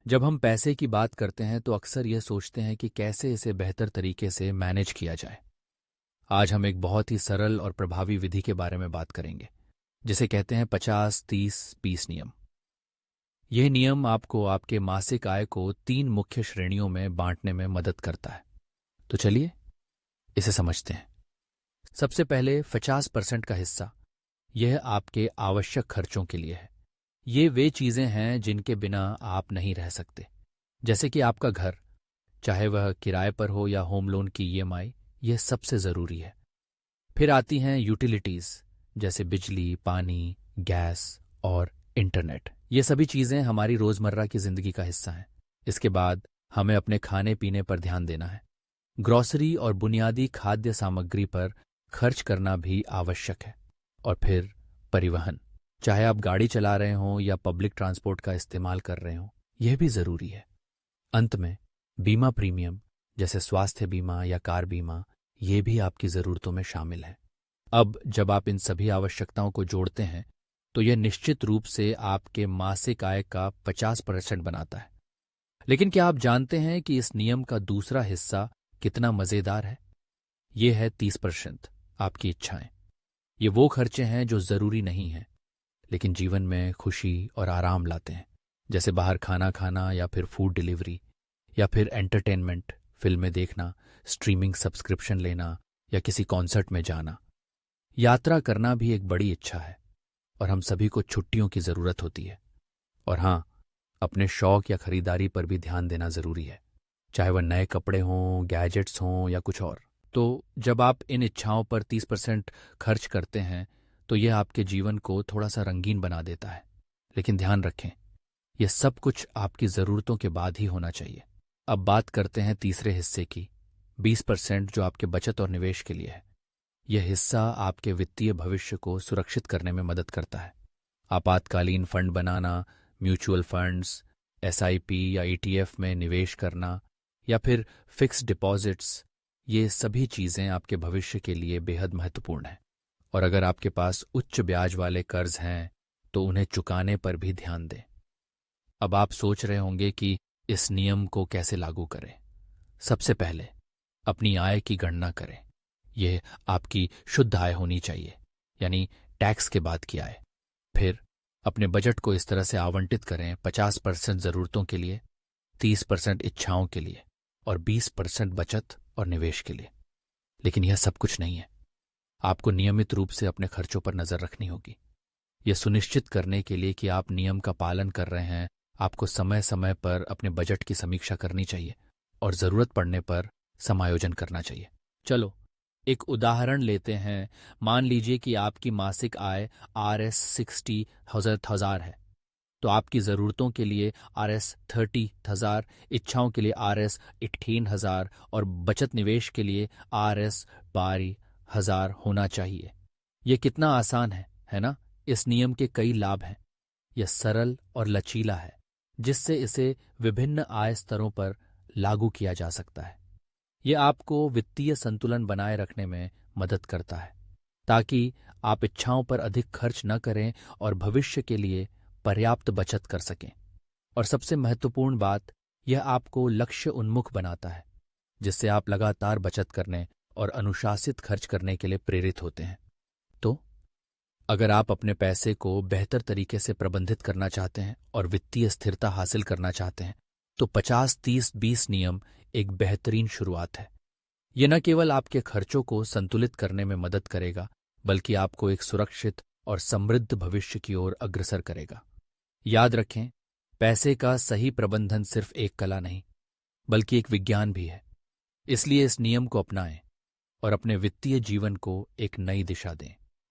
जब हम पैसे की बात करते हैं तो अक्सर यह सोचते हैं कि कैसे इसे बेहतर तरीके से मैनेज किया जाए। आज हम एक बहुत ही सरल और प्रभावी विधि के बारे में बात करेंगे, जिसे कहते हैं 50-30-20 नियम। यह नियम आपको आपके मासिक आय को 3 मुख्य श्रेणियों में बांटने में मदद करता है। तो चलिए इसे समझते हैं। सबसे पहले 50% का हिस्सा, यह आपके आवश्यक खर्चों के लिए है। ये वे चीजें हैं जिनके बिना आप नहीं रह सकते, जैसे कि आपका घर, चाहे वह किराए पर हो या होम लोन की ईएमआई, यह सबसे जरूरी है। फिर आती हैं यूटिलिटीज, जैसे बिजली, पानी, गैस और इंटरनेट। ये सभी चीजें हमारी रोजमर्रा की जिंदगी का हिस्सा हैं। इसके बाद हमें अपने खाने पीने पर ध्यान देना है। ग्रॉसरी और बुनियादी खाद्य सामग्री पर खर्च करना भी आवश्यक है। और फिर परिवहन, चाहे आप गाड़ी चला रहे हों या पब्लिक ट्रांसपोर्ट का इस्तेमाल कर रहे हों, यह भी जरूरी है। अंत में बीमा प्रीमियम, जैसे स्वास्थ्य बीमा या कार बीमा, ये भी आपकी जरूरतों में शामिल है। अब जब आप इन सभी आवश्यकताओं को जोड़ते हैं तो यह निश्चित रूप से आपके मासिक आय का 50% बनाता है। लेकिन क्या आप जानते हैं कि इस नियम का दूसरा हिस्सा कितना मजेदार है? यह है 30%, आपकी इच्छाएं। ये वो खर्चे हैं जो जरूरी नहीं हैं, लेकिन जीवन में खुशी और आराम लाते हैं, जैसे बाहर खाना खाना या फिर फूड डिलीवरी, या फिर एंटरटेनमेंट, फिल्में देखना, स्ट्रीमिंग सब्सक्रिप्शन लेना या किसी कॉन्सर्ट में जाना। यात्रा करना भी एक बड़ी इच्छा है और हम सभी को छुट्टियों की जरूरत होती है। और हाँ, अपने शौक या खरीदारी पर भी ध्यान देना जरूरी है, चाहे वह नए कपड़े हों, गैजेट्स हों या कुछ और। तो जब आप इन इच्छाओं पर 30% खर्च करते हैं तो यह आपके जीवन को थोड़ा सा रंगीन बना देता है। लेकिन ध्यान रखें, यह सब कुछ आपकी ज़रूरतों के बाद ही होना चाहिए। अब बात करते हैं तीसरे हिस्से की, 20%, जो आपके बचत और निवेश के लिए है। यह हिस्सा आपके वित्तीय भविष्य को सुरक्षित करने में मदद करता है। आपातकालीन फंड बनाना, म्यूचुअल फंड्स, एसआईपी या ईटीएफ में निवेश करना, या फिर फिक्स्ड डिपॉजिट्स, ये सभी चीज़ें आपके भविष्य के लिए बेहद महत्वपूर्ण हैं। और अगर आपके पास उच्च ब्याज वाले कर्ज हैं तो उन्हें चुकाने पर भी ध्यान दें। अब आप सोच रहे होंगे कि इस नियम को कैसे लागू करें। सबसे पहले अपनी आय की गणना करें। यह आपकी शुद्ध आय होनी चाहिए, यानी टैक्स के बाद की आय। फिर अपने बजट को इस तरह से आवंटित करें: 50% ज़रूरतों के लिए, 30% इच्छाओं के लिए और 20% बचत और निवेश के लिए। लेकिन यह सब कुछ नहीं है। आपको नियमित रूप से अपने खर्चों पर नजर रखनी होगी। यह सुनिश्चित करने के लिए कि आप नियम का पालन कर रहे हैं, आपको समय समय पर अपने बजट की समीक्षा करनी चाहिए और जरूरत पड़ने पर समायोजन करना चाहिए। चलो एक उदाहरण लेते हैं। मान लीजिए कि आपकी मासिक आय Rs60,000 है, तो आपकी ज़रूरतों के लिए Rs30,000, इच्छाओं के लिए Rs18,000 और बचत निवेश के लिए Rs12,000 होना चाहिए। यह कितना आसान है ना? इस नियम के कई लाभ हैं। यह सरल और लचीला है, जिससे इसे विभिन्न आय स्तरों पर लागू किया जा सकता है। यह आपको वित्तीय संतुलन बनाए रखने में मदद करता है, ताकि आप इच्छाओं पर अधिक खर्च न करें और भविष्य के लिए पर्याप्त बचत कर सकें। और सबसे महत्वपूर्ण बात, यह आपको लक्ष्य उन्मुख बनाता है, जिससे आप लगातार बचत करने और अनुशासित खर्च करने के लिए प्रेरित होते हैं। तो अगर आप अपने पैसे को बेहतर तरीके से प्रबंधित करना चाहते हैं और वित्तीय स्थिरता हासिल करना चाहते हैं, तो 50-30-20 नियम एक बेहतरीन शुरुआत है। यह न केवल आपके खर्चों को संतुलित करने में मदद करेगा, बल्कि आपको एक सुरक्षित और समृद्ध भविष्य की ओर अग्रसर करेगा। याद रखें, पैसे का सही प्रबंधन सिर्फ एक कला नहीं, बल्कि एक विज्ञान भी है। इसलिए इस नियम को अपनाएं और अपने वित्तीय जीवन को एक नई दिशा दें।